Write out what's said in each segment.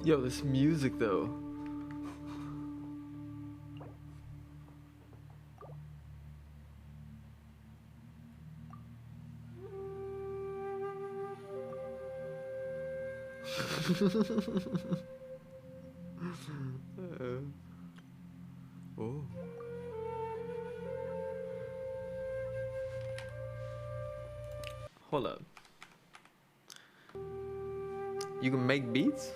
Yo, this music though. Oh. Hold up. You can make beats?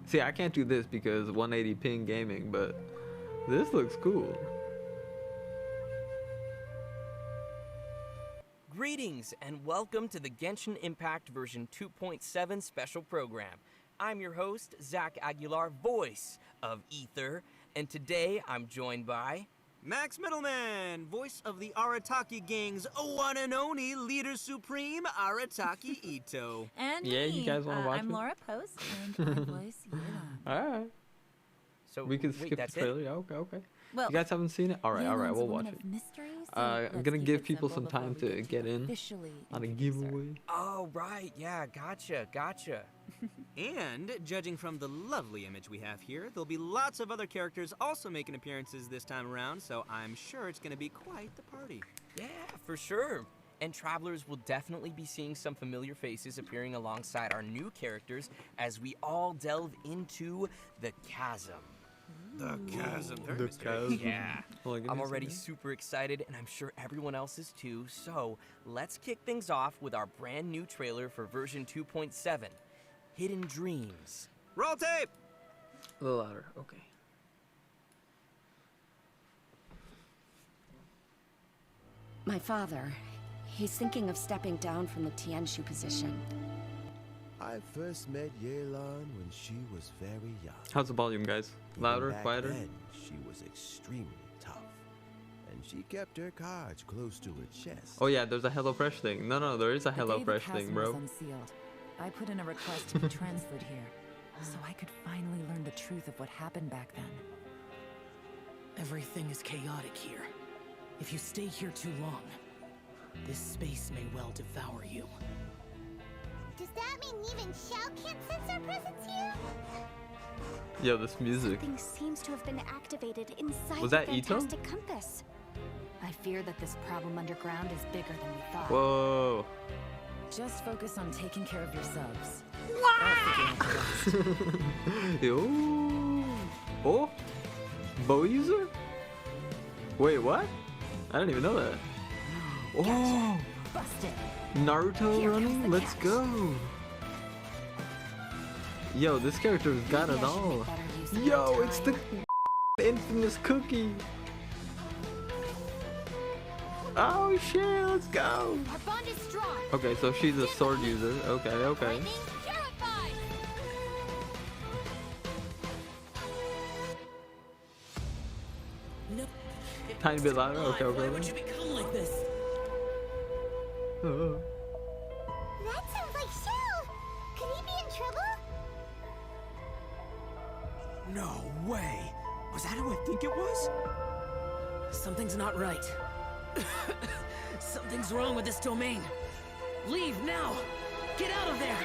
See, I can't do this because 180 ping gaming, but this looks cool. Greetings and welcome to the Genshin Impact version 2.7 special program. I'm your host, Zach Aguilar, voice of Ether, and today I'm joined by Max Middleman, voice of the Arataki gang's one and only leader supreme, Arataki Itto. And yeah, you guys want to watch I'm it? Laura Post, and I voice Yelan. Alright. So We can wait, skip that's the trailer. Yeah, okay. Well, You guys haven't seen it? Alright, Yelan's we'll a woman watch it. of mystery, so I'm let's gonna keep give it people simple some time before we to get in officially on a introduce her. giveaway. Oh, right, yeah, gotcha. And judging from the lovely image we have here, there'll be lots of other characters also making appearances this time around, so I'm sure it's gonna be quite the party. Yeah, for sure. And travelers will definitely be seeing some familiar faces appearing alongside our new characters as we all delve into the chasm. The chasm. Very The mysterious. chasm. Yeah. Oh, I'm already super excited, and I'm sure everyone else is too. So let's kick things off with our brand new trailer for version 2.7, Hidden Dreams. Roll tape! A little louder, okay. My father, he's thinking of stepping down from the Tianshu position. I first met Yelan when she was very young. How's the volume, guys? Even Louder, back quieter? Then, she was extremely tough, and she kept her cards close to her chest. Oh yeah, there's a HelloFresh thing. No, there is a The day the HelloFresh thing, chasm bro. was unsealed, I put in a request to be transferred here, so I could finally learn the truth of what happened back then. Everything is chaotic here. If you stay here too long, this space may well devour you. Does that mean even Xiao can't sense our presence here? Yo, this music. Something seems to have been activated inside Was the that Itto? fantastic compass. I fear that this problem underground is bigger than we thought. Whoa. Just focus on taking care of yourselves. Yo. Oh? Bow user? Wait, what? I didn't even know that. Oh, Busted! Naruto Here comes running? the Let's catch. go. Yo, this character's got Maybe it I should all. make better use of Yo, my it's the time. infamous Cookie. Oh shit, let's go. Our bond is strong. Okay, so she's a sword user. Okay. Lightning purified. No. Tiny bit louder. Okay. Why would you become like this? That sounds like Xiao. Could he be in trouble? No way! Was that who I think it was? Something's not right. Something's wrong with this domain. Leave now! Get out of there!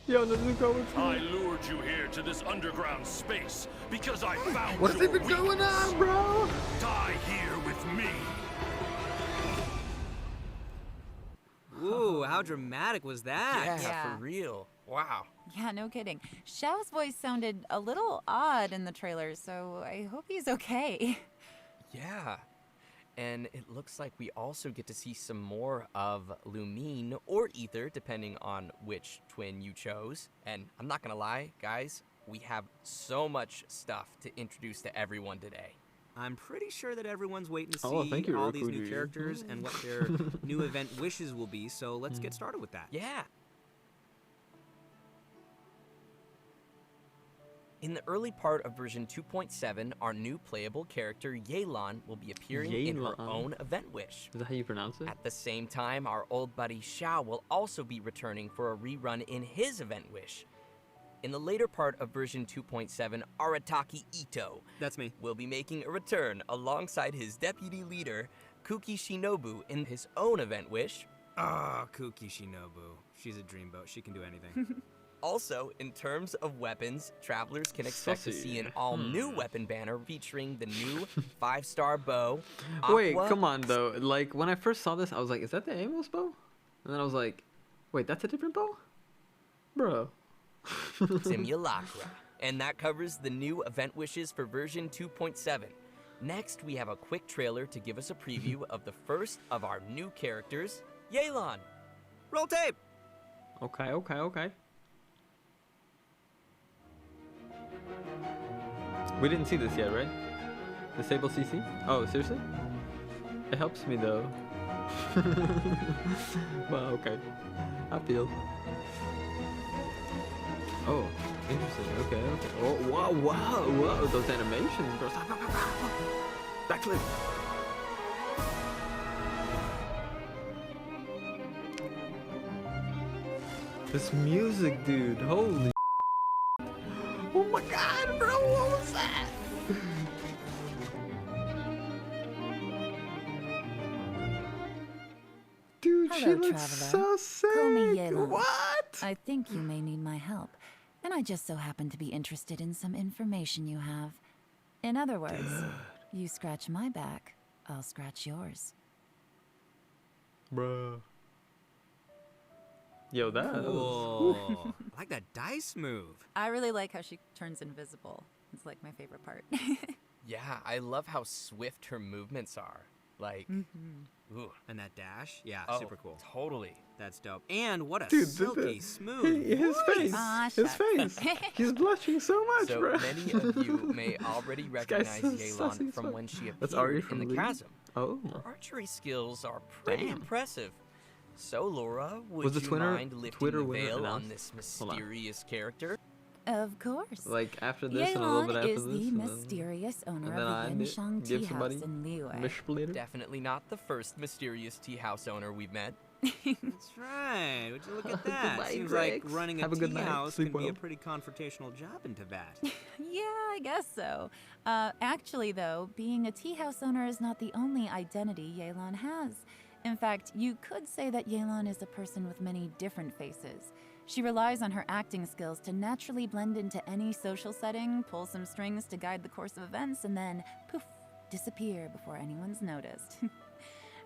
Yo, Nezuko, what's I lured you here to this underground space because I found What's your even going on, weakness. bro? Die here with me. Ooh, how dramatic was that? Yeah. For real. Wow. Yeah, no kidding. Xiao's voice sounded a little odd in the trailer, so I hope he's okay. Yeah. And it looks like we also get to see some more of Lumine or Ether, depending on which twin you chose. And I'm not gonna lie, guys, we have so much stuff to introduce to everyone today. I'm pretty sure that everyone's waiting to see Oh, thank you, all these new Rokudi. characters and what their new event wishes will be, so let's get started with that. Yeah. In the early part of version 2.7, our new playable character, Yelan, will be appearing in her Yelan. own event wish. Is that how you pronounce it? At the same time, our old buddy Xiao will also be returning for a rerun in his event wish. In the later part of version 2.7, Arataki Itto That's me. will be making a return alongside his deputy leader, Kuki Shinobu in his own event wish. Oh, Kuki Shinobu. She's a dreamboat. She can do anything. Also, in terms of weapons, travelers can expect to see an all-new weapon banner featuring the new 5-star bow. Wait, Aqua come on though. Like when I first saw this, I was like, "Is that the Amos bow?" And then I was like, "Wait, that's a different bow, bro." Simulacra. And that covers the new event wishes for version 2.7. Next, we have a quick trailer to give us a preview of the first of our new characters, Yelan. Roll tape! Okay. We didn't see this yet, right? Disable CC? Oh, seriously? It helps me though. Well, okay. I feel. Oh, interesting. Okay. Oh, whoa. Those animations, bro. Backflip. This music, dude. Holy. Oh my god, bro. What was that? Dude, she Hello, looks traveler. so sick. Call me Yelan. What? I think you may need my help, and I just so happen to be interested in some information you have. In other words, you scratch my back, I'll scratch yours. Bruh. Yo, that. Cool. I like that dice move. I really like how she turns invisible. It's like my favorite part. Yeah, I love how swift her movements are. Like, ooh. And that dash? Yeah, Oh, super cool. Totally. That's dope. And what a Dude, silky smooth His voice. face. Aw, His shucks. face. He's blushing so much, So bro. many of you may already guy's recognize so Yelan sassy from as when she That's Ari appeared from in the League? chasm. Oh. Her archery skills are pretty Damn. impressive. So, Laura, would Was the you Twitter- mind lifting Twitter the winner veil on announced? this Hold on. mysterious character? Of course. Like after this and a little bit Yelan after is this. the and then- mysterious owner and then I of the Yenshan give Tea somebody House in Liyue. Mishplater. Definitely not the first mysterious tea house owner we've met. That's right. Would you look at that? Goodbye, Seems Grex. like running a Have a good tea night. house Sleep can be a well. pretty confrontational job in Teyvat. Yeah, I guess so. Actually, though, being a tea house owner is not the only identity Yelan has. In fact, you could say that Yelan is a person with many different faces. She relies on her acting skills to naturally blend into any social setting, pull some strings to guide the course of events, and then, poof, disappear before anyone's noticed.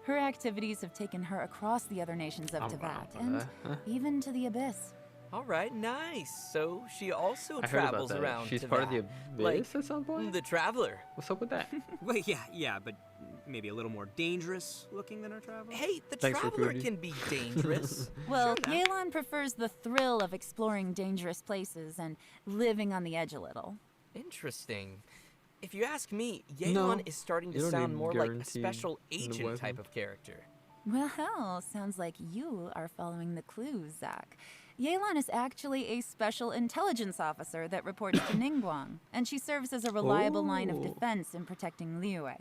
Her activities have taken her across the other nations of Teyvat, and even to the Abyss. All right, nice. So she also I heard about travels that. around She's to part of the that. Abyss Like, at some point? The Traveler. What's up with that? Well, yeah, but maybe a little more dangerous looking than our travel. Hey, the Thanks for Traveler Cootie. can be dangerous. Well, Sure, Yelan prefers the thrill of exploring dangerous places and living on the edge a little. Interesting. If you ask me, No, Yelan is starting you to don't sound need more like a guaranteed special in the agent weapon. type of character. Well, sounds like you are following the clues, Zach. Yelan is actually a special intelligence officer that reports to Ningguang, and she serves as a reliable line of Oh. defense in protecting Liyue.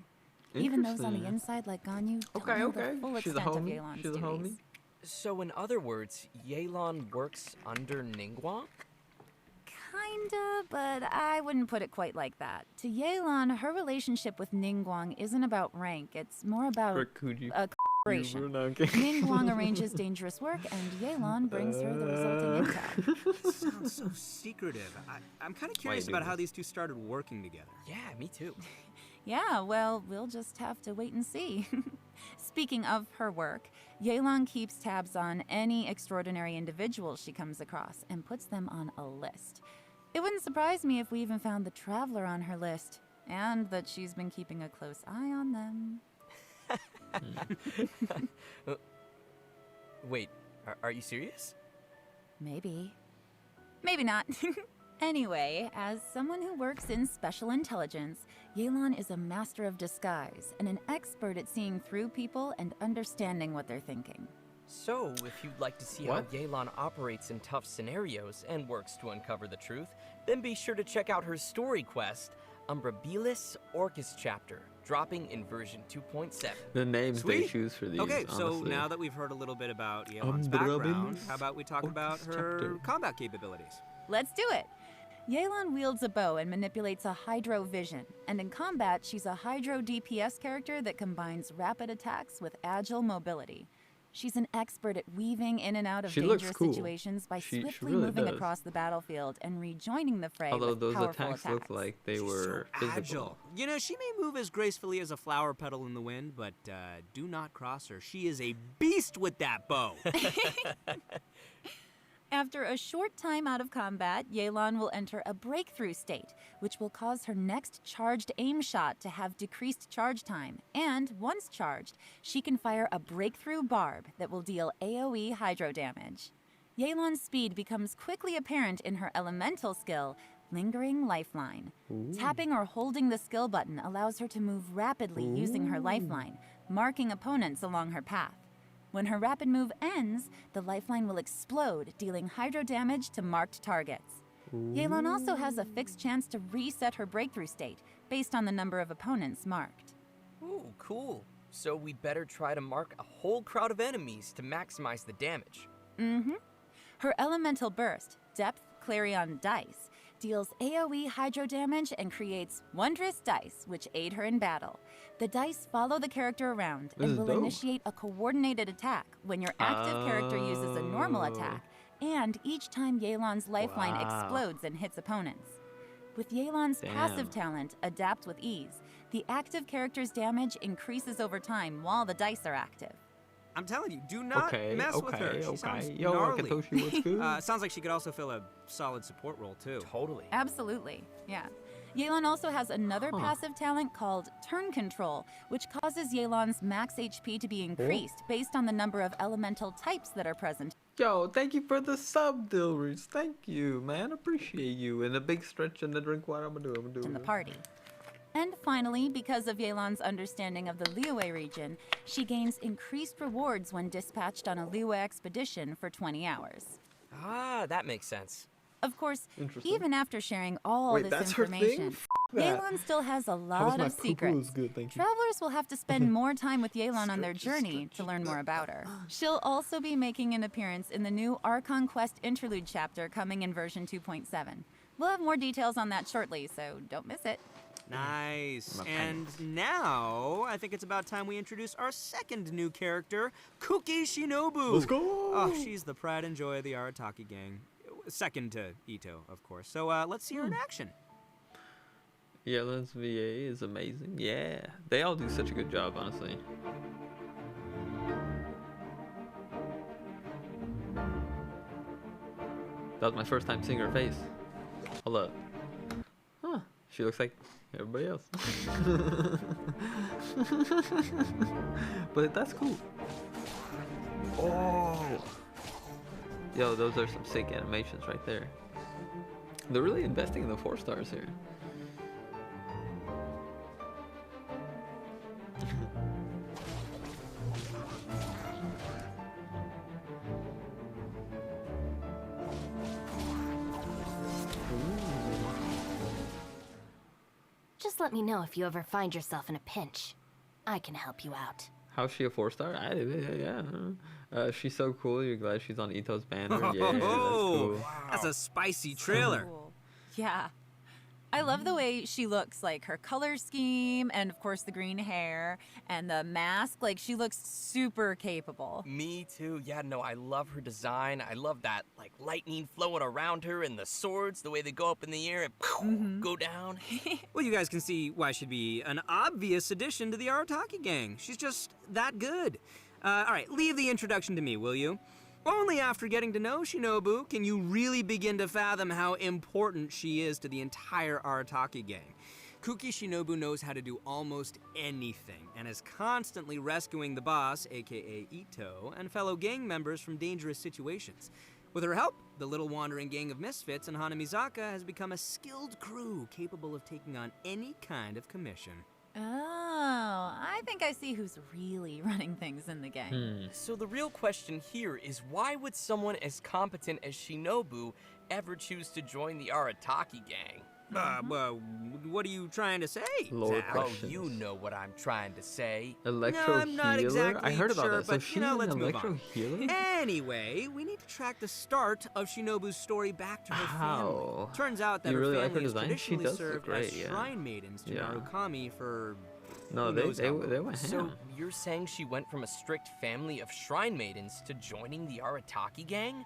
Even those on the Interesting. inside like Ganyu don't Okay, know okay. the full She's a extent of homie. Yelan's She's a homie. duties. So in other words, Yelan works under Ningguang? Kinda, but I wouldn't put it quite like that. To Yelan, her relationship with Ningguang isn't about rank, it's more about Rakuji. a collaboration. No, I'm kidding. Ningguang arranges dangerous work, and Yelan brings her the resulting intel. Sounds so secretive. I'm kind of curious do about how this? these two started working together. Yeah, me too. Yeah, well, we'll just have to wait and see. Speaking of her work, Yelan keeps tabs on any extraordinary individuals she comes across and puts them on a list. It wouldn't surprise me if we even found the Traveler on her list, and that she's been keeping a close eye on them. Wait, are you serious? Maybe. Maybe not. Anyway, as someone who works in special intelligence, Yelan is a master of disguise and an expert at seeing through people and understanding what they're thinking. So, if you'd like to see What? how Yelan operates in tough scenarios and works to uncover the truth, then be sure to check out her story quest, Umbrabilis Orcus Chapter, dropping in version 2.7. The names they Sweet. choose for these. Okay, so honestly. now that we've heard a little bit about Yelan's Umbrella background, Beans? how about we talk Orcus about her chapter. combat capabilities? Let's do it! Yelan wields a bow and manipulates a Hydro Vision, and in combat, she's a Hydro DPS character that combines rapid attacks with agile mobility. She's an expert at weaving in and out of dangerous situations by swiftly moving across the battlefield and rejoining the fray Although with those powerful attacks look like they were so physical. agile. You know, she may move as gracefully as a flower petal in the wind, but do not cross her. She is a beast with that bow. After a short time out of combat, Yelan will enter a breakthrough state, which will cause her next charged aim shot to have decreased charge time. And once charged, she can fire a breakthrough barb that will deal AoE hydro damage. Yelan's speed becomes quickly apparent in her elemental skill, Lingering Lifeline. Ooh. Tapping or holding the skill button allows her to move rapidly using her lifeline, marking opponents along her path. When her rapid move ends, the lifeline will explode, dealing hydro damage to marked targets. Yelan also has a fixed chance to reset her breakthrough state, based on the number of opponents marked. Ooh, cool. So we better try to mark a whole crowd of enemies to maximize the damage. Mm-hmm. Her elemental burst, Depth Clarion Dice, deals AoE hydro damage and creates wondrous dice, which aid her in battle. The dice follow the character around and will initiate a coordinated attack when your active character uses a normal attack, and each time Yelan's lifeline explodes and hits opponents. With Yelan's passive talent, Adapt with Ease, the active character's damage increases over time while the dice are active. I'm telling you, do not mess with her. She sounds gnarly. Akatoshi, what's good? Sounds like she could also fill a solid support role, too. Totally. Absolutely, yeah. Yelan also has another passive talent called Turn Control, which causes Yelan's max HP to be increased based on the number of elemental types that are present. Yo, thank you for the sub, Dilrus. Thank you, man. Appreciate you. And a big stretch and a drink water. I'm gonna do In the party. And finally, because of Yelan's understanding of the Liyue region, she gains increased rewards when dispatched on a Liyue expedition for 20 hours. Ah, that makes sense. Of course, even after sharing all this that's her information, thing? Yelan still has a lot of secrets. Good, thank you. Travelers will have to spend more time with Yelan on their journey to learn more about her. She'll also be making an appearance in the new Archon Quest Interlude chapter coming in version 2.7. We'll have more details on that shortly, so don't miss it. Nice. And now, I think it's about time we introduce our second new character, Kuki Shinobu. Let's go! Oh, she's the pride and joy of the Arataki gang. Second to Itto, of course. So let's see her in action. Yelan's VA is amazing. Yeah, they all do such a good job, honestly. That was my first time seeing her face. Hold up. Huh, she looks like everybody else. But that's cool. Oh! Yo, those are some sick animations right there. They're really investing in the 4 stars here. Just let me know if you ever find yourself in a pinch. I can help you out. How's she a 4-star? Yeah. She's so cool. You're glad she's on Itto's banner. Yeah, that's cool. That's a spicy trailer. Cool. Yeah. I love the way she looks, like her color scheme, and of course the green hair, and the mask. Like, she looks super capable. Me too. Yeah, no, I love her design. I love that, like, lightning flowing around her and the swords, the way they go up in the air and go down. Well, you guys can see why she'd be an obvious addition to the Arataki gang. She's just that good. All right, leave the introduction to me, will you? Only after getting to know Shinobu can you really begin to fathom how important she is to the entire Arataki gang. Kuki Shinobu knows how to do almost anything and is constantly rescuing the boss, aka Itto, and fellow gang members from dangerous situations. With her help, the little wandering gang of misfits in Hanamizaka has become a skilled crew capable of taking on any kind of commission. Oh, I think I see who's really running things in the gang. So the real question here is, why would someone as competent as Shinobu ever choose to join the Arataki gang? Well, what are you trying to say, Lord Zach? Oh, questions. you know what I'm trying to say. Electro No, I'm not healer? exactly I heard about sure, that. So but, she's you know, an let's move electro on. healer? Anyway, we need to track the start of Shinobu's story back to her family. How? Turns out that You her really like her family has design? She traditionally does look served great, as yeah. shrine maidens to Yeah. Narukami for No, who they knows how long. went So ham. you're saying she went from a strict family of shrine maidens to joining the Arataki gang?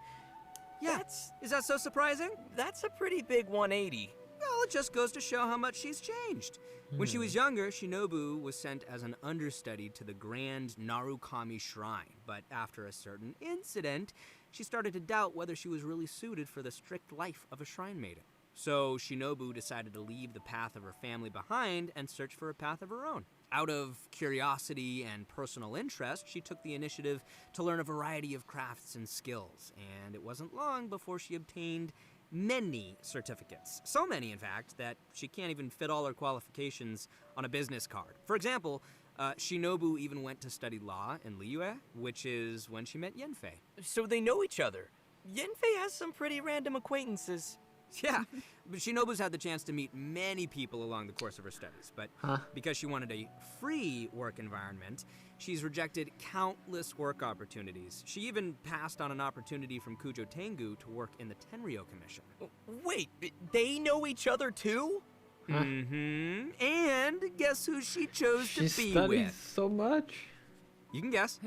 Yeah, is that so surprising? That's a pretty big 180. Well, it just goes to show how much she's changed. When she was younger, Shinobu was sent as an understudy to the Grand Narukami Shrine, but after a certain incident, she started to doubt whether she was really suited for the strict life of a shrine maiden. So Shinobu decided to leave the path of her family behind and search for a path of her own. Out of curiosity and personal interest, she took the initiative to learn a variety of crafts and skills, and it wasn't long before she obtained many certificates. So many, in fact, that she can't even fit all her qualifications on a business card. For example, Shinobu even went to study law in Liyue, which is when she met Yenfei. So they know each other. Yenfei has some pretty random acquaintances. Yeah, but Shinobu's had the chance to meet many people along the course of her studies, but because she wanted a free work environment, she's rejected countless work opportunities. She even passed on an opportunity from Kujo Tengu to work in the Tenryou Commission. Wait, they know each other too? Mm-hmm. And guess who she chose She to be studies with? so much. You can guess.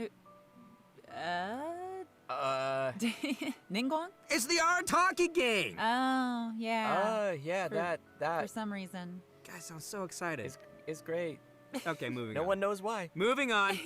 Ningguang? It's the Arataki gang! Oh, yeah. Yeah, For that some reason. Guys, sound so excited. is great. Okay, moving No on. one knows why. Moving on.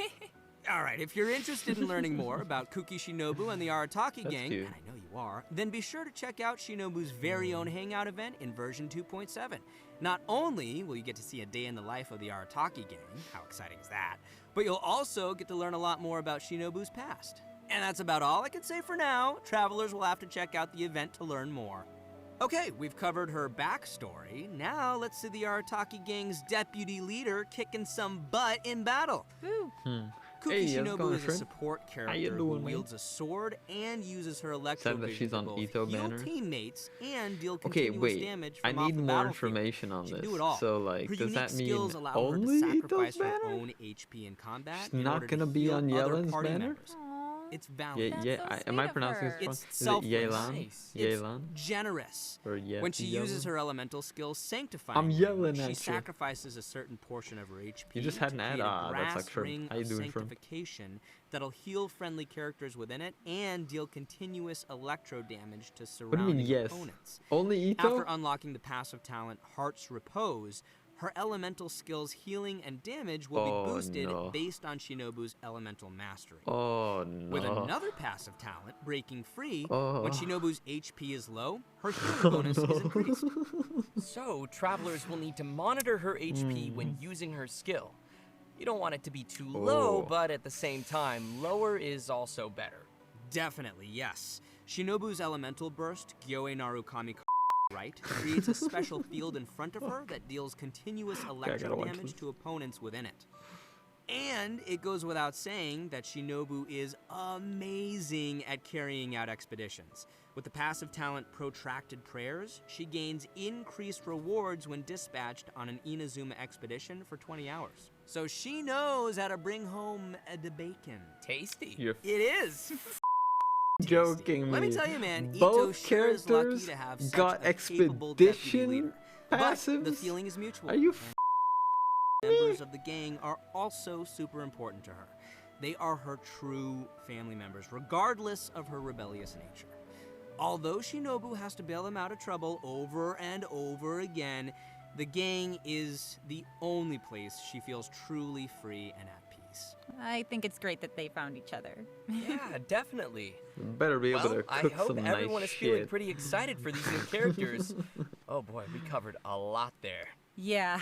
All right, if you're interested in learning more about Kuki Shinobu and the Arataki That's gang, cute. and I know you are, then be sure to check out Shinobu's very own Hangout event in version 2.7. Not only will you get to see a day in the life of the Arataki gang, how exciting is that, but you'll also get to learn a lot more about Shinobu's past. And that's about all I can say for now. Travelers will have to check out the event to learn more. Okay, we've covered her backstory. Now let's see the Arataki gang's deputy leader kicking some butt in battle. Woo. Kuki Hey, how's it Shinobu going, is a friend? support you character who doing, man? wields a sword and uses her electro Said that vision she's to on both Itto heal banner. teammates and deal Okay, continuous wait. damage I from off need the more battlefield. information on She can this. do it all. So, like, Her does unique that mean skills allow only her to sacrifice Itto's her banner? own HP in combat She's in not order gonna to be heal on other Yelan's party banner? members. Aw. It's valiant. That's Yeah, so am sweet I of pronouncing her. this wrong? It's Is it selfless. Yelan? Nice. It's Yelan? generous. Or When she uses Yelan? her elemental skills sanctifying, I'm yelling she at you. sacrifices a certain portion of her HP. You just had to an ad. create a Ah, that's brass like Shrimp. ring How you of doing, Shrimp? sanctification that'll heal friendly characters within it and deal continuous electro damage to What do you surrounding mean, yes? opponents. Only After Itto? unlocking the passive talent Heart's Repose, her elemental skills healing and damage will Oh, be boosted no. based on Shinobu's elemental mastery. Oh, no. With another passive talent, Breaking Free, Oh. when Shinobu's HP is low, her healing bonus is increased. So travelers will need to monitor her HP when using her skill. You don't want it to be too low, Oh. but at the same time, lower is also better. Definitely, yes. Shinobu's elemental burst, Gyoe Narukami right, creates a special field in front of her that deals continuous electro watch damage this. to opponents within it. And it goes without saying that Shinobu is amazing at carrying out expeditions. With the passive talent Protracted Prayers, she gains increased rewards when dispatched on an Inazuma expedition for 20 hours. So she knows how to bring home the bacon. Tasty. You're It is. joking Let me me. tell you, man, Itto Both sure is lucky characters to have such got a capable deputy expedition leader. passives? But the feeling is mutual. Are you and members of the gang are also super important to her. They are her true family members, regardless of her rebellious nature. Although Shinobu has to bail them out of trouble over and over again, the gang is the only place she feels truly free and at peace. I think it's great that they found each other. Yeah, definitely. better be able Well, to I cook hope some everyone nice is feeling shit. pretty excited for these new characters. Oh boy, we covered a lot there. Yeah,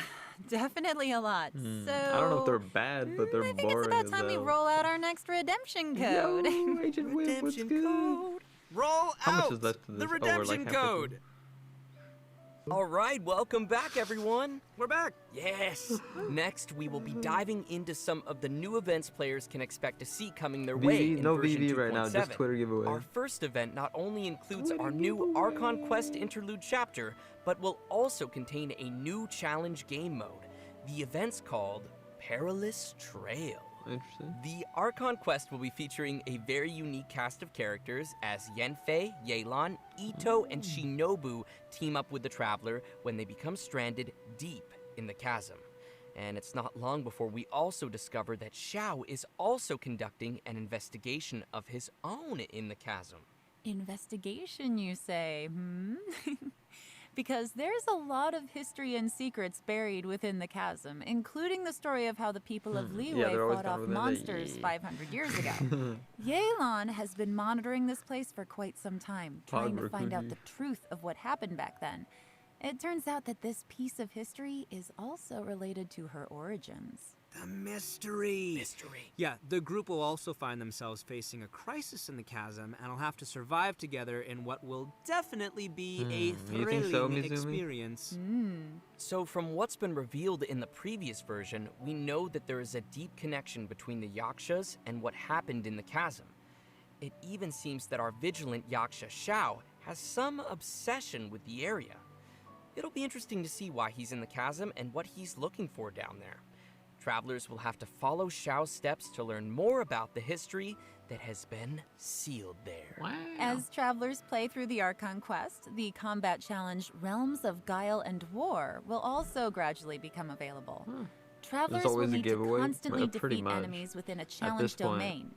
definitely a lot. So I don't know if they're bad, but they're I think boring it's about as time we hell. roll out our next redemption code. Yo, Agent Whip, what's Redemption good? code. Roll How out much is left of the this? Oh, we're, like, redemption halfway code. All right, welcome back, everyone. We're back. Yes. Next, we will be diving into some of the new events players can expect to see coming their way in no version VV right now, just 2.7. Twitter giveaway. Our first event not only includes our new Archon Quest interlude chapter, but will also contain a new challenge game mode. The event's called Perilous Trail. Interesting. The Archon Quest will be featuring a very unique cast of characters as Yenfei, Yelan, Itto, and Shinobu team up with the Traveler when they become stranded deep in the chasm. And it's not long before we also discover that Xiao is also conducting an investigation of his own in the chasm. Investigation, you say? Because there's a lot of history and secrets buried within the chasm, including the story of how the people of Liyue fought off monsters 500 years ago. Yelan has been monitoring this place for quite some time, trying to find out the truth of what happened back then. It turns out that this piece of history is also related to her origins. The mystery. Mystery. Yeah, the group will also find themselves facing a crisis in the chasm and will have to survive together in what will definitely be a thrilling experience. So from what's been revealed in the previous version, we know that there is a deep connection between the Yakshas and what happened in the chasm. It even seems that our vigilant Yaksha Xiao has some obsession with the area. It'll be interesting to see why he's in the chasm and what he's looking for down there. Travelers will have to follow Xiao's steps to learn more about the history that has been sealed there. Wow. As travelers play through the Archon Quest, the combat challenge Realms of Guile and War will also gradually become available. Travelers will need to constantly defeat enemies within a challenge domain.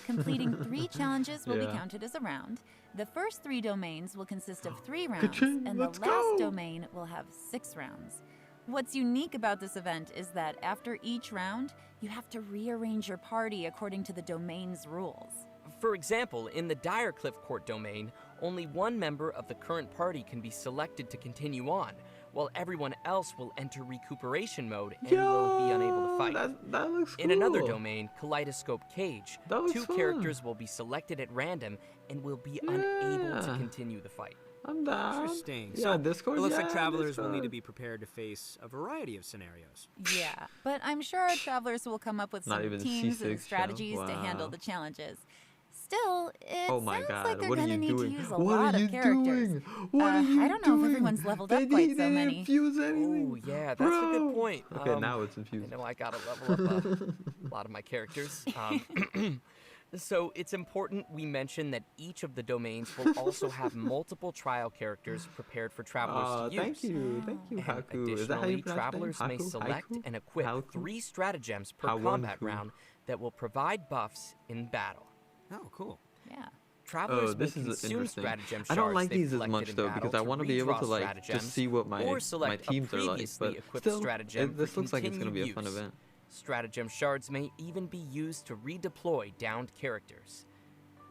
Completing 3 challenges will be counted as a round. The first 3 domains will consist of 3 rounds, and the last domain will have 6 rounds. What's unique about this event is that after each round, you have to rearrange your party according to the domain's rules. For example, in the Dire Cliff Court domain, only one member of the current party can be selected to continue on, while everyone else will enter recuperation mode and will be unable to fight. That looks cool. In another domain, Kaleidoscope Cage, 2 fun. characters will be selected at random and will be unable to continue the fight. I'm down. Interesting. Yeah, So Discord. it looks like travelers will need to be prepared to face a variety of scenarios. Yeah, but I'm sure our travelers will come up with Not some even teams and C6 strategies to handle the challenges. Still, it sounds like they're what are gonna you need doing? to use a What lot are of you characters. doing? What are you I don't know doing? if everyone's leveled They up quite so didn't many. infuse anything. Oh, yeah, that's a good point. Okay, now it's infused. I know I gotta level up a lot of my characters. So it's important we mention that each of the domains will also have multiple trial characters prepared for travelers to use. Thank you, And Haku. Is that how additionally, you pronounce travelers it? may Haku? select Haiku? and equip Haku? 3 stratagems per Hawanku. combat round that will provide buffs in battle. Oh, cool. Yeah. Travelers may this is consume interesting. stratagem shards I don't like they've these as collected much in though battle because I want to be able redraw to like stratagems, just see what or my select a teams are like. previously But equipped still, stratagem this for looks like it's gonna be a continued fun use. event. Stratagem shards may even be used to redeploy downed characters.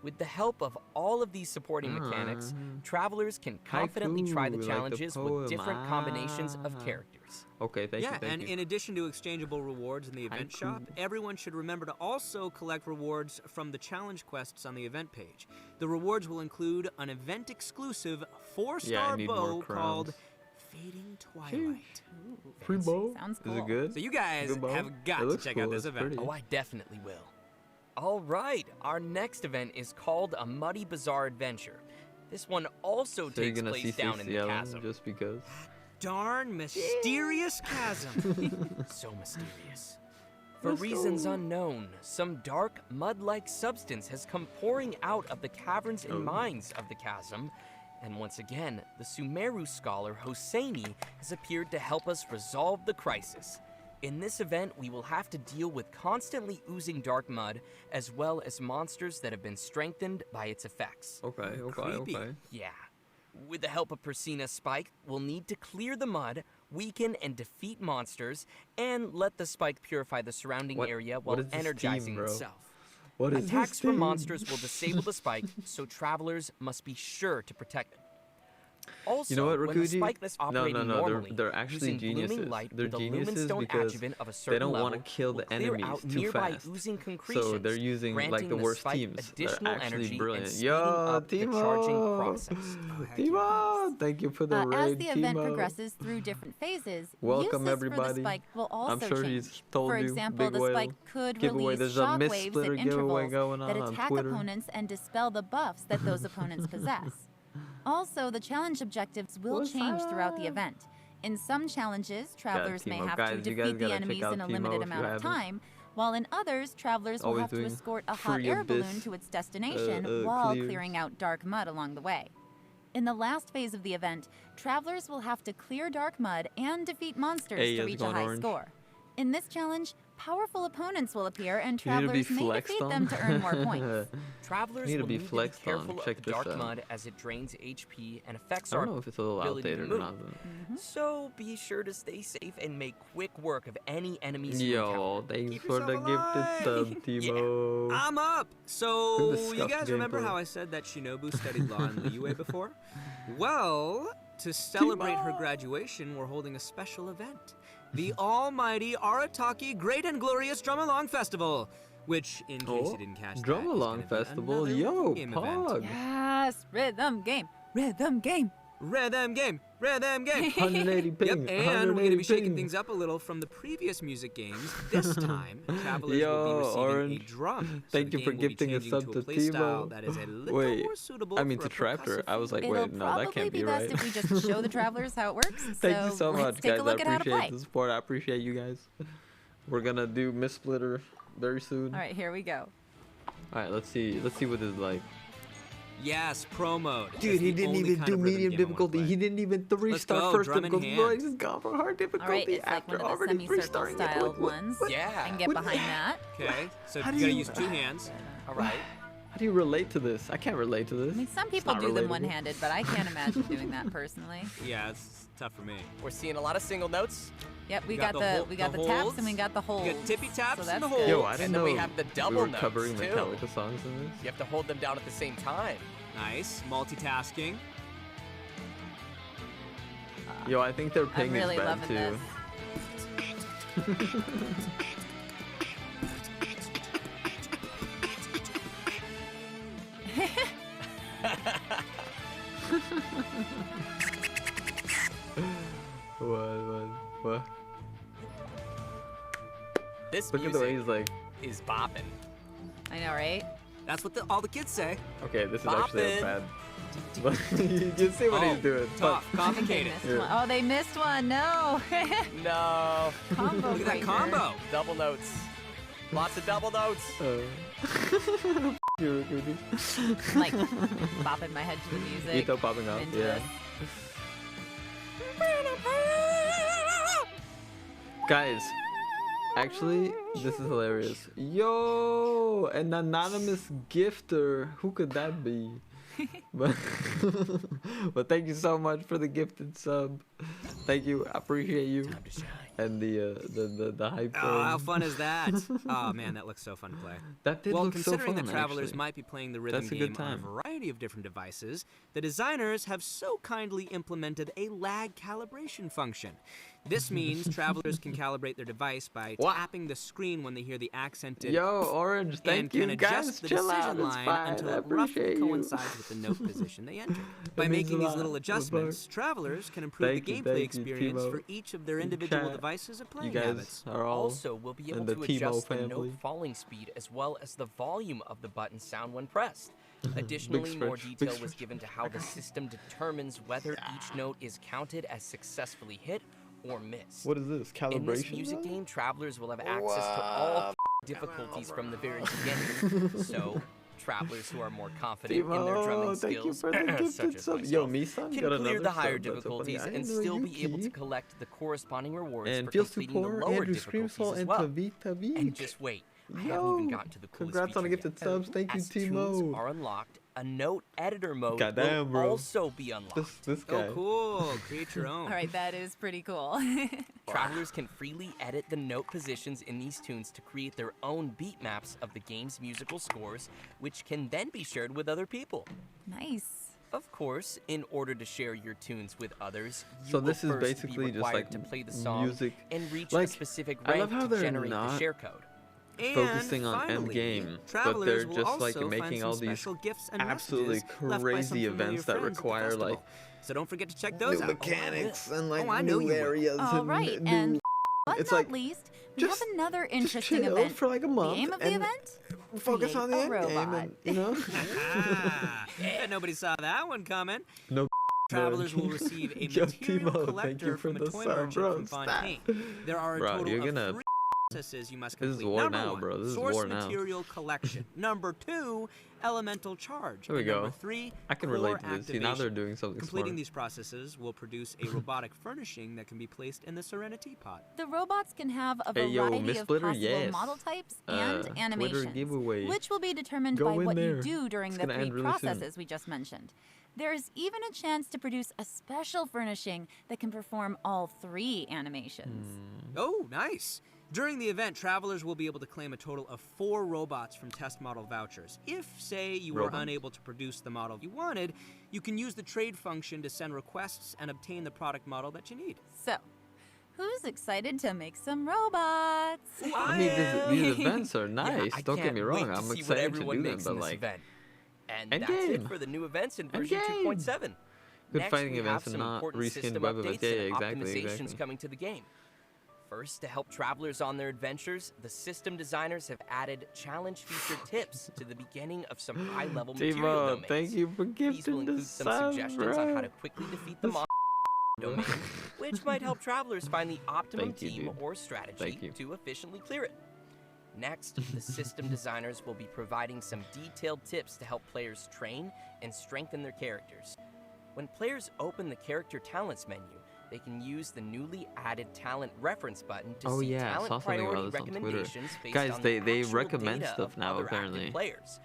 With the help of all of these supporting mechanics, travelers can confidently try the Haiku, like the challenges with different poem. combinations of characters. Okay, thank you. Yeah, and in addition to exchangeable rewards in the event Haiku. shop, everyone should remember to also collect rewards from the challenge quests on the event page. The rewards will include an event-exclusive 4-star need bow more crowns. called Fading Twilight. Free bow. Sounds Is cool. it good? So you guys Good bow? have got It to looks check cool, out this it's event. pretty. Oh, I definitely will. All right, our next event is called a Muddy Bazaar Adventure. This one also So you're takes gonna see place down in the Yelan chasm. just because? Darn mysterious chasm. So mysterious. For reasons unknown, some dark, mud-like substance has come pouring out of the caverns and mines of the chasm. And once again, the Sumeru scholar Hosseini has appeared to help us resolve the crisis. In this event, we will have to deal with constantly oozing dark mud, as well as monsters that have been strengthened by its effects. Okay, Creepy. okay. Yeah. With the help of Persina Spike, we'll need to clear the mud, weaken and defeat monsters, and let the spike purify the surrounding area while what is this energizing team, bro? itself. What is Attacks this from thing? monsters will disable the spike, so travelers must be sure to protect it. Also, You know what, when the Rakuji? spike is No, operating no, normally, they're actually using geniuses. blooming light They're with a geniuses lumenstone because adjuvant of a they certain don't level want to kill will the clear enemies out too nearby fast. oozing So concretions, they're using like granting the worst spike teams. They're additional actually energy brilliant. and speeding Yo, up the charging Timo! process. Timo! Thank you for the As raid, the event Timo. progresses through different phases, Welcome, uses everybody. for the spike will also I'm sure change. he's told For you. example, Big the Whale. spike could Giveaway. release There's a Miss shockwaves Splitter at giveaway intervals going that on attack Twitter. opponents and dispel the buffs that those opponents possess. Also, the challenge objectives will What's change throughout the up? event. In some challenges, travelers may Teemo. have Guys, to you guys defeat the gotta check enemies out in a Teemo limited if you amount of haven't. time, while in others, travelers will Always have to doing escort a hot free air abyss, balloon to its destination while clears. clearing out dark mud along the way. In the last phase of the event, travelers will have to clear dark mud and defeat monsters Hey, to how's it reach a going, high Orange? score. In this challenge, powerful opponents will appear and You need to be travelers may flexed defeat on? them to earn more points. Travelers Need to will be need flexed to be on. careful Check of the this dark out. mud as it drains HP and affects I our don't know if it's a little ability to outdated or move. not. Though. So be sure to stay safe and make quick work of any enemies you Yo, encounter. thanks Keep for the yourself gifted sub, alive. Timo. I'm up. Look So, at the you scuffed guys remember gameplay. how I said that Shinobu studied law in Liyue before? Well, to celebrate her graduation, we're holding a special event. The almighty Arataki Great and Glorious Drum Along Festival. Which, in case you didn't catch Drum that, is Along gonna be Festival. another Yo, game event. Pog. Yes, rhythm game, rhythm game. Rhythm game, rhythm game. 180 ping. Yep, and we're 180 going to be shaking ping. things up a little from the previous music games. This time, travelers Yo, will be receiving Orange. a drum. So Thank the you for game will be gifting a changing sub to to a playstyle Timo. that is a little Wait, more suitable I mean for to a Traptor. I was like, It'll wait, no, that probably can't be be best right. if we just show the travelers how it works. Thank you so let's much, take guys. a look I at how to play. appreciate the support. I appreciate you guys. We're gonna do Miss Splitter very soon. All right, here we go. All right, let's see. Let's see what this is like. Yes, pro mode. Dude, That's he the didn't only even kind do of rhythm medium game I wanna difficulty. play. He didn't even Let's three-star go, first drum in difficulty. hand. Bro, he just gone for hard All right, difficulty it's like after one of the already semicircle three-starring it. styled ones. Yeah. I can get behind that. Okay, so How you do gotta you- use two hands. All right. How do you relate to this? I can't relate to this. I mean, some It's people not do them relatable. one-handed, but I can't imagine doing that personally. Yeah, it's tough for me. We're seeing a lot of single notes. Yep, we got got the the hol- we got the the taps holds. and we got the holds. You got tippy taps so and that's the good. Yo, holds. I didn't And know then we have the double we were notes, covering too. Metallica songs in this. You have to hold them down at the same time. Nice, multitasking. Yo, I think their I'm ping really is bad loving too. this. What? This Look at the way music he's like, is bopping. I know, right? That's what all the kids say. okay, this is actually Boppin'. a bad. But you can see what he's doing. Tough, They complicated. missed one. Oh, they missed one. No. No. Combo Look at that breaker. combo. Double notes. Lots of double notes. You, Rudy. I'm like bopping my head to the music. Itto popping up, into yeah. this. Guys, actually, this is hilarious. Yo, an anonymous gifter. Who could that be? but, but thank you so much for the gifted sub. Thank you. I appreciate you. Time to shine. And the hype. Oh, how fun is that? Oh man, that looks so fun to play. That did Well, look so considering fun, that travelers actually. might be playing the rhythm That's a game good on a time. variety of different devices, the designers have so kindly implemented a lag calibration function. This means travelers can calibrate their device by What? tapping the screen when they hear the accented Yo, Orange, and thank can you adjust guys. the Chill decision out. It's line fine. until I it roughly appreciate you. coincides with the note position they enter. By means making a these lot. little What about- adjustments, travelers can improve Thank the you, gameplay thank you, experience Timo. for each of their individual Chat. devices and You playing guys habits. are all Also, we'll be able in the to Timo adjust the family. note falling speed as well as the volume of the button sound when pressed. Additionally, more stretch, big detail was stretch. given to how the system determines whether each note is counted as successfully hit or missed. What is this? Calibration? In this music zone? game, travelers will have access to all difficulties from the very beginning. So, travelers who are more confident in their drumming Timo, thank you skills, for the such gifted as sub. myself, Yo, Misan can got clear another the higher sub. That's so funny. difficulties I and didn't know still be able to Yuki. collect the corresponding rewards And for feels completing the support, lower Andrew difficulties Screamsoul, as and well. Tavita And just wait, I haven't even gotten to the coolest Congrats on the feature gifted yet. subs. Thank you, As tunes Timo. are unlocked, a note editor mode Goddamn, will bro. also be unlocked. This guy. Oh, cool. Create your own. All right, that is pretty cool. Travelers can freely edit the note positions in these tunes to create their own beat maps of the game's musical scores, which can then be shared with other people. Nice. Of course, in order to share your tunes with others, you So will this is first basically be just required like to play the song music. and reach Like, a specific I rank love how to they're generate the not share code. focusing on finally, end game, but travelers they're will just like also find making some all these special gifts and absolutely messages left by some crazy familiar events that friends at the require like festival. So don't forget to check those new out. mechanics and like I know new you will. areas All and right, new. and but It's not like, least, we have just- another just interesting chill event. for like a month The aim of the and event? focus Create on the a end game, robot. and you know. Bet nobody saw that one coming. No. Travelers will receive a Yo, material Timo, collector thank you for from a the toy sub, merchant bro. from Stop. Fontaine. There are a Bro, total you're of gonna- 3 processes you must This is complete. war Number now, 1, bro. This is source war now. material collection. Number 2, elemental charge. There we and go. Number 3, I can core relate to this. See, now they're activation. doing something Completing smart. these processes will produce a robotic furnishing that can be placed in the Serenity Pot. The robots can have a Hey, yo, variety Miss of Splitter, possible yes. model types and Twitter animations, giveaway. which will be determined Go by in what there. you do during It's the gonna 3 end really soon. processes we just mentioned. There's even a chance to produce a special furnishing that can perform all 3 animations. Oh, nice. During the event, travelers will be able to claim a total of 4 robots from test model vouchers. If, say, you were Robots? unable to produce the model you wanted, you can use the trade function to send requests and obtain the product model that you need. So, who's excited to make some robots? I mean, these events are nice. I Don't get can't me wait wrong. to I'm see what excited to everyone do them, makes in but this like, event. And end that's it game. for the new events in End version game. 2.7. Good Next, fighting we have events and some not important reskinned system web updates events. Yeah, and exactly, optimizations exactly. coming to the game. First, to help travelers on their adventures, the system designers have added challenge-featured tips to the beginning of some high-level material Timo, domains. thank you for These will gifting include the some sub, suggestions on how to bro. quickly defeat the monster domain, which might help travelers find the optimum Thank you, team dude. or strategy Thank you. to efficiently clear it. Next, the system designers will be providing some detailed tips to help players train and strengthen their characters. When players open the character talents menu, they can use the newly added talent reference button to Oh, see yeah, I talent saw something about priority this on Twitter. recommendations based Guys, on they the actual recommend data stuff of now, other apparently. active players.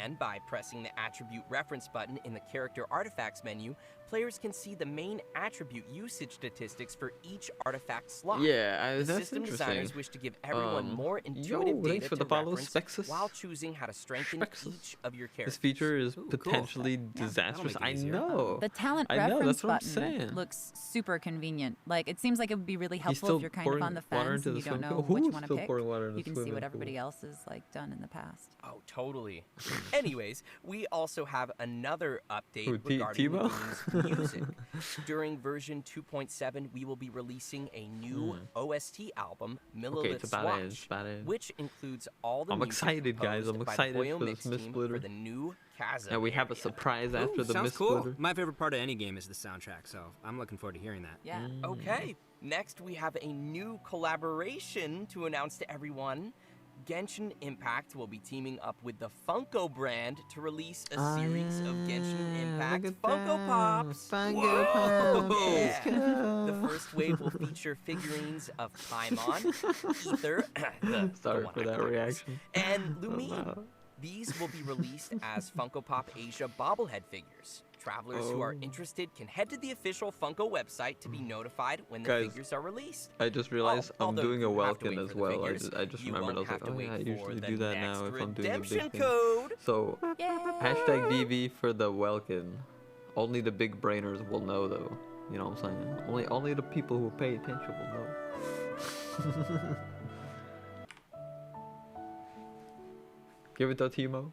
And by pressing the attribute reference button in the character artifacts menu, players can see the main attribute usage statistics for each artifact slot. Yeah, The that's system interesting. designers wish to give everyone more yo, intuitive thanks data for to the follow, reference Spexus. while choosing how to strengthen Spexus. each of your characters. This feature is Ooh, cool. potentially that'll disastrous. make it I easier. know. The talent I know, reference that's what I'm button saying. looks super convenient. Like, it seems like it would be really helpful still if you're kind of pouring on the water fence into and the you don't swimming know pool? which Who's one to still pick. pouring water in the You can see swimming what pool? everybody else has like done in the past. Oh, totally. Anyways, we also have another update Who, regarding the Tebow? game's music. During version 2.7, we will be releasing a new OST album, Millilith Okay, it's about it. It's Swatch, about it. which includes all the I'm music excited, guys. composed I'm by excited the Boyo for this Mix Miss team Splitter. for the new Chasm And we have a area. surprise after Ooh, the sounds Miss cool. Splitter. My favorite part of any game is the soundtrack, so I'm looking forward to hearing that. Yeah. Okay, next we have a new collaboration to announce to everyone. Genshin Impact will be teaming up with the Funko brand to release a series of Genshin Impact Funko Pops. Funko Whoa! Pops. Yeah. The first wave will feature figurines of Paimon, Ether, the Sorry one for I that call yours, reaction. and Oh, Lumine. no. These will be released as Funko Pop Asia bobblehead figures. Travelers who are Oh. interested can head to the official Funko website to be notified when the Guys, figures are released. I just realized I'm although doing a you have to Welkin wait as for the well. figures, I just you remembered. I was won't like, have to oh wait yeah, I for usually the do that next now if I'm doing a big redemption thing. code. So, Yay! hashtag VV for the Welkin. Only the big brainers will know though. You know what I'm saying? Only the people who pay attention will know. Give it to Timo.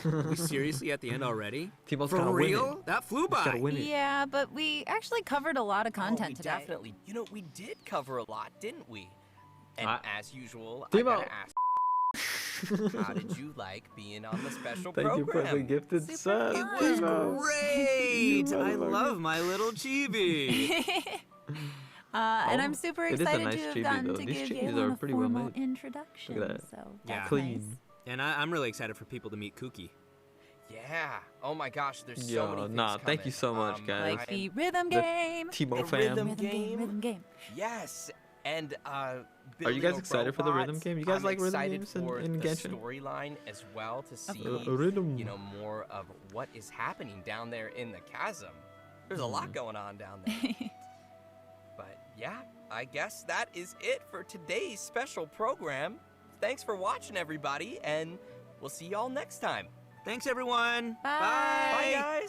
Are we seriously at the end already? Timo's For gotta real? win it. That flew He's by. gotta win it. Yeah, but we actually covered a lot of content we today. definitely. You know, we did cover a lot, didn't we? And as usual, Timo. I gotta ask, how did you like being on the special Thank you program? for the gifted Super sub. fun. It was Timo. great! You I motherfucker. love my little chibi. And I'm Oh, super it is a excited nice to have chibi, gotten though. to These give chibis Yelan are a pretty well formal made. introduction. Look at that. So Yeah. that's Clean. nice. And I'm really excited for people to meet Kuki. Yeah. Oh my gosh, there's so Yo, many things nah, thank you coming. so much, guys. Like I'm- the rhythm The game. Timo The fam. rhythm Rhythm game. Rhythm game. Yes, and Are you building guys a excited for the rhythm robot. game? You guys I'm like rhythm excited games in for the Genshin? storyline as well to see, Rhythm. you know, more of what is happening down there in the chasm. There's a lot going on down there. But yeah, I guess that is it for today's special program. Thanks for watching, everybody, and we'll see y'all next time. Thanks, everyone. Bye. Bye, guys.